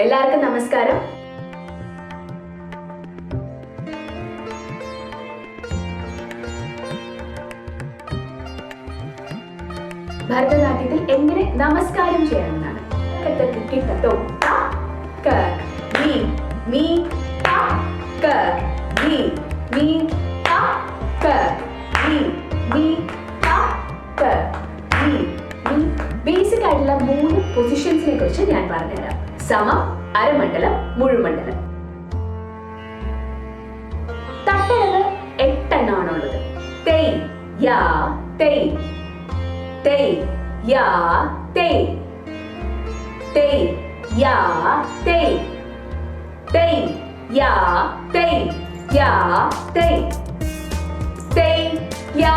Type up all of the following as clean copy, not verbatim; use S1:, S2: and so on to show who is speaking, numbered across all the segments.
S1: എല്ലാവർക്കും നമസ്കാരം. ഭരതനാട്യത്തിൽ എങ്ങനെ നമസ്കാരം ചെയ്യണമെന്നാണ്. ബേസിക് ആയിട്ടുള്ള 3 പൊസിഷൻസിനെ കുറിച്ച് ഞാൻ പറഞ്ഞുതരാം. സമം, അരമണ്ഡലം, മുഴുമണ്ഡലം. തട്ടടവ് 8 എണ്ണമാണുള്ളത്. തേയ് യാ തേയ്, തേയ് യാ തേയ്, തേയ് യാ തേയ്, തേയ് യാ തേയ്, യാ തേയ്, തേയ് യാ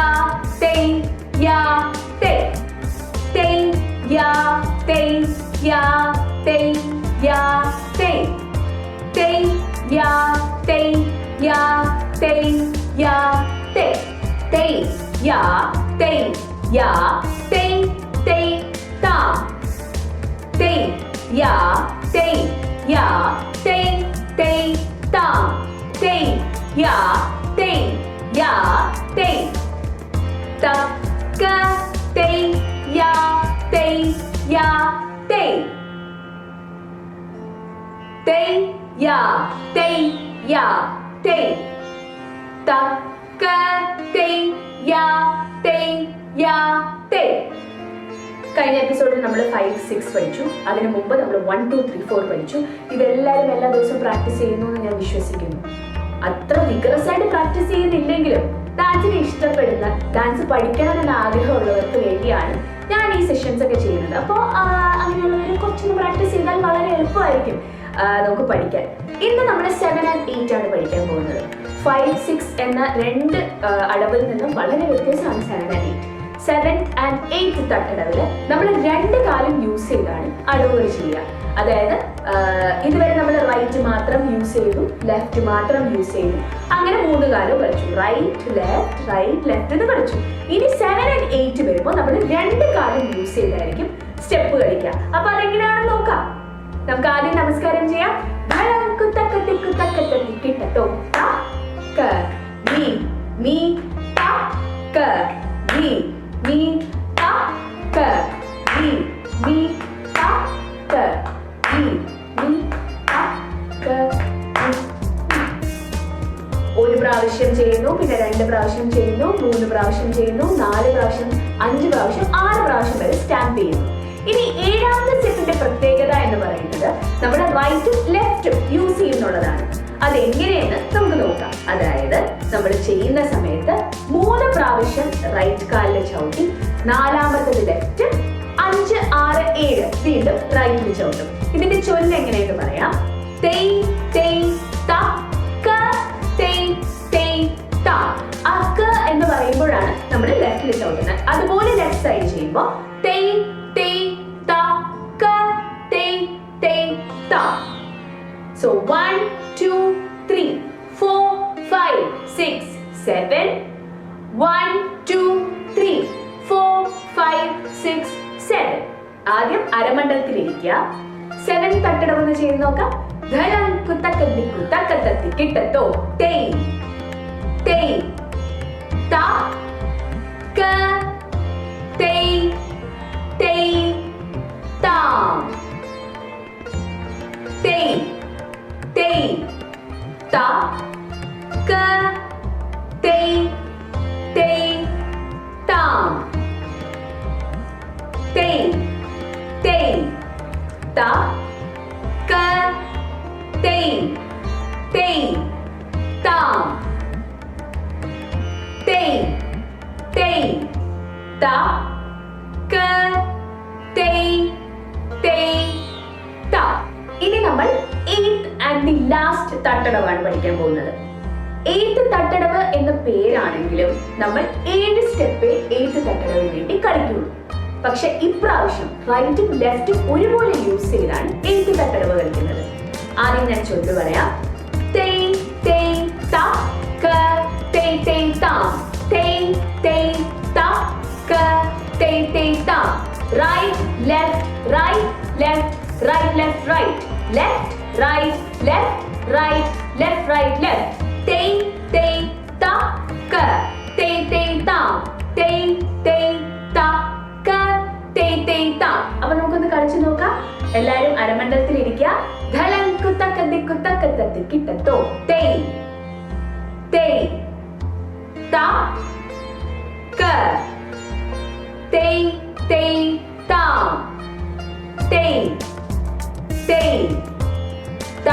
S1: തേയ്, യാ തേയ്, തേയ് യാ തേയ്, യാ തേയ്, യാ തേയ്, തേയ് യാ തേയ്, യാ തേയ്, യാ തേയ്, തേയ് യാ തേയ്, യാ തേയ്, തേയ് താ, തേയ് യാ തേയ്, യാ തേയ്, തേയ് താ, തേയ് യാ തേയ്, യാ തേയ്, തക്ക തേയ്, യാ തേയ്, യാ തേയ്, തേയ് യാ തേയ്, യാ തേയ്, തക്ക തേയ്, യാ തേയ്, യാ തേയ്. കഴിഞ്ഞ എപ്പിസോഡിൽ നമ്മൾ 5, 6 പഠിച്ചു. അതിനു മുമ്പ് നമ്മൾ 1, 2, 3, 4 പഠിച്ചു. ഇതെല്ലാവരും എല്ലാ ദിവസവും പ്രാക്ടീസ് ചെയ്യുന്നു എന്ന് ഞാൻ വിശ്വസിക്കുന്നു. അത്ര വിഗ്രസ് ആയിട്ട് പ്രാക്ടീസ് ചെയ്യുന്നില്ലെങ്കിലും ഡാൻസിനെ ഇഷ്ടപ്പെടുന്ന, ഡാൻസ് പഠിക്കണമെന്ന ആഗ്രഹമുള്ളവർക്ക് വേണ്ടിയാണ് ഞാൻ ഈ സെഷൻസ് ഒക്കെ ചെയ്യുന്നത്. അപ്പോൾ അങ്ങനെയുള്ളവർ കുറച്ചൊന്ന് പ്രാക്ടീസ് ചെയ്താൽ വളരെ എളുപ്പമായിരിക്കും നമുക്ക് പഠിക്കാൻ. ഇന്ന് നമ്മൾ 7 and 8 ആണ് പഠിക്കാൻ പോകുന്നത്. 5, 6 എന്ന 2 അടവിൽ നിന്നും വളരെ വ്യത്യാസമാണ് 7 and 8. 7th and 8th തട്ടടവില് നമ്മൾ 2 കാലും യൂസ് ചെയ്താണ് അടവുകൾ ചെയ്യുക. അതായത് ഇതുവരെ നമ്മൾ റൈറ്റ് മാത്രം യൂസ് ചെയ്തു, ലെഫ്റ്റ് മാത്രം യൂസ് ചെയ്തു, അങ്ങനെ 3 കാലം കളിച്ചു. റൈറ്റ് ലെഫ്റ്റ് എന്ന് കളിച്ചു. ഇനി 7 and 8 വരുമ്പോൾ നമ്മൾ 2 കാലം യൂസ് ചെയ്തായിരിക്കും സ്റ്റെപ്പ് കളിക്കുക. അപ്പൊ അതെങ്ങനെയാണെന്ന് നോക്കാം. നമുക്ക് ആദ്യം നമസ്കാരം ചെയ്യാം. ഒരു പ്രാവശ്യം ചെയ്യുന്നു, പിന്നെ 2 പ്രാവശ്യം ചെയ്യുന്നു, 3 പ്രാവശ്യം ചെയ്യുന്നു, 4 പ്രാവശ്യം, 5 പ്രാവശ്യം, 6 പ്രാവശ്യം വരെ സ്റ്റാമ്പ് ചെയ്യുന്നു. ഇനി 7ാമത്തെ സ്റ്റെപ്പിന്റെ പ്രത്യേകത എന്ന് പറയുന്നത് നമ്മുടെ റൈറ്റും ലെഫ്റ്റും യൂസ് ചെയ്യുന്നുള്ളതാണ്. അതെങ്ങനെയെന്ന് നമുക്ക് നോക്കാം. അതായത് നമ്മൾ ചെയ്യുന്ന സമയത്ത് 3 പ്രാവശ്യം റൈറ്റ് കാലിൽ ചവിട്ടി, 4ാമത്തത് ലെഫ്റ്റ്, 5, 6, 7 വീണ്ടും റൈറ്റിൽ ചവിട്ടും. ഇതിന്റെ ചൊല്ല് എങ്ങനെയെന്ന് പറയാം. തേയ് തേയ് താ, ക തേയ് തേയ് താ. അക്ക എന്ന് പറയുമ്പോഴാണ് നമ്മൾ ലെഫ്റ്റിൽ ചവിട്ടുന്നത്. അതുപോലെ ലെഫ്റ്റ് സൈഡ് ചെയ്യുമ്പോൾ തേയ് തേയ് താ, ക തേയ് തേയ് താ. So 1, 2, 3, 4, 5, 6, 7. 1, 2, 3, 4, 5, 6, 7. ആദ്യം അരമണ്ഡലത്തിലിരിക്കുക. 7 തട്ടടവെന്ന് ചെയ്ത് നോക്കാം. ധനം കുത്തക്കത്തി കുത്തക്കത്തി കിട്ടത്തോ തേയ് തേയ് താ, ക തേയ് തേയ് താ, തേയ് തേയ് താ, ക തേയ് തേയ് താ, തേയ് തേയ് താ, ക തേയ് തേയ് താ, തേയ് തേയ് താ, ക തേയ് തേയ് താ. ഇനി നമ്മൾ 8th and the last തട്ടടവാണ് പഠിക്കാൻ പോകുന്നത്. 8th തട്ടടവ് എന്ന പേരാണെങ്കിലും നമ്മൾ 7 സ്റ്റെപ്പേ 8th തട്ടടവിന് വേണ്ടി കളിക്കുള്ളൂ. പക്ഷെ ഇപ്രാവശ്യം റൈറ്റും ലെഫ്റ്റും ഒരുപോലെ യൂസ് ചെയ്താണ് 8th തട്ടടവ് കളിക്കുന്നത്. ആദ്യം ഞാൻ ചൊല്ലു പറയാം. തേയ് തേയ് താ, ക തേയ് തേയ് താ, തേയ് തേയ് താ, ക തേയ് തേയ് താ. Right left right left right left right left right left right left right left. തേയ് തേയ് ത ക തേയ് തേയ് ത തേയ് തേയ് ത ക തേയ് തേയ് ത. അപ്പൊ നമുക്കൊന്ന് കളിച്ചു നോക്കാം. എല്ലാരും അരമണ്ഡലത്തിൽ ഇരിക്കുക. ധലം കുത്തക്കത്തി കുത്തക്കത്തത്തി കിട്ടത്തോ. തേയ് തേയ് ത ക തേയ് തേയ് ത തേയ് തേയ് ത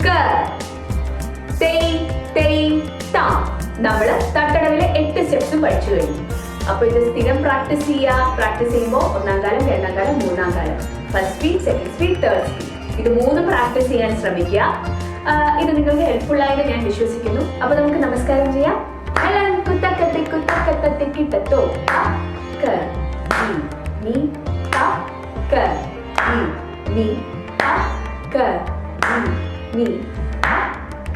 S1: ക തേയ് തേയ് ത. നമ്മള് തട്ടടവിലെ 8 സ്റ്റെപ്സും പഠിച്ചു കഴിഞ്ഞു. അപ്പൊ ഇത് സ്ഥിരം പ്രാക്ടീസ് ചെയ്യുമ്പോൾ 1ാം കാലം 2ാം കാലം 3ാം കാലം, first speed, second speed, third speed, ഇത് 3 പ്രാക്ടീസ് ചെയ്യാൻ ശ്രമിക്കുക. ഇത് നിങ്ങൾക്ക് ഹെൽപ്ഫുൾ ആയിട്ട് ഞാൻ വിശ്വസിക്കുന്നു. അപ്പൊ നമുക്ക് നമസ്കാരം ചെയ്യാം. കുത്തക്കത്തി കുത്തക്കത്തത്തി കിട്ടത്തോ. ക നീ ത ക നീ ത ക നീ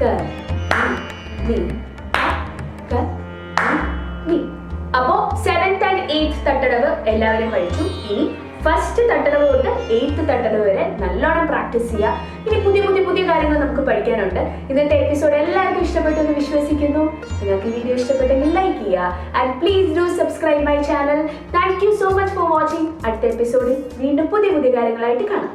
S1: ക നീ ക നീ. അപ്പോ 7th and 8th തട്ടടവ് എല്ലാവരും പഠിച്ചു. ഇനി ഫസ്റ്റ് തട്ടടവ് തൊട്ട് 8th തട്ടടവ് വരെ നല്ലോണം പ്രാക്ടീസ് ചെയ്യുക. ഇനി പുതിയ കാര്യങ്ങൾ നമുക്ക് പഠിക്കാനുണ്ട്. ഇന്നത്തെ എപ്പിസോഡ് എല്ലാവർക്കും ഇഷ്ടപ്പെട്ടു എന്ന് വിശ്വസിക്കുന്നു. നിങ്ങൾക്ക് ഈ വീഡിയോ ഇഷ്ടപ്പെട്ടെങ്കിൽ ലൈക്ക് ചെയ്യുക. And please do subscribe my channel. Thank you so much for watching. അടുത്ത എപ്പിസോഡിൽ വീണ്ടും പുതിയ കാര്യങ്ങളായിട്ട് കാണാം.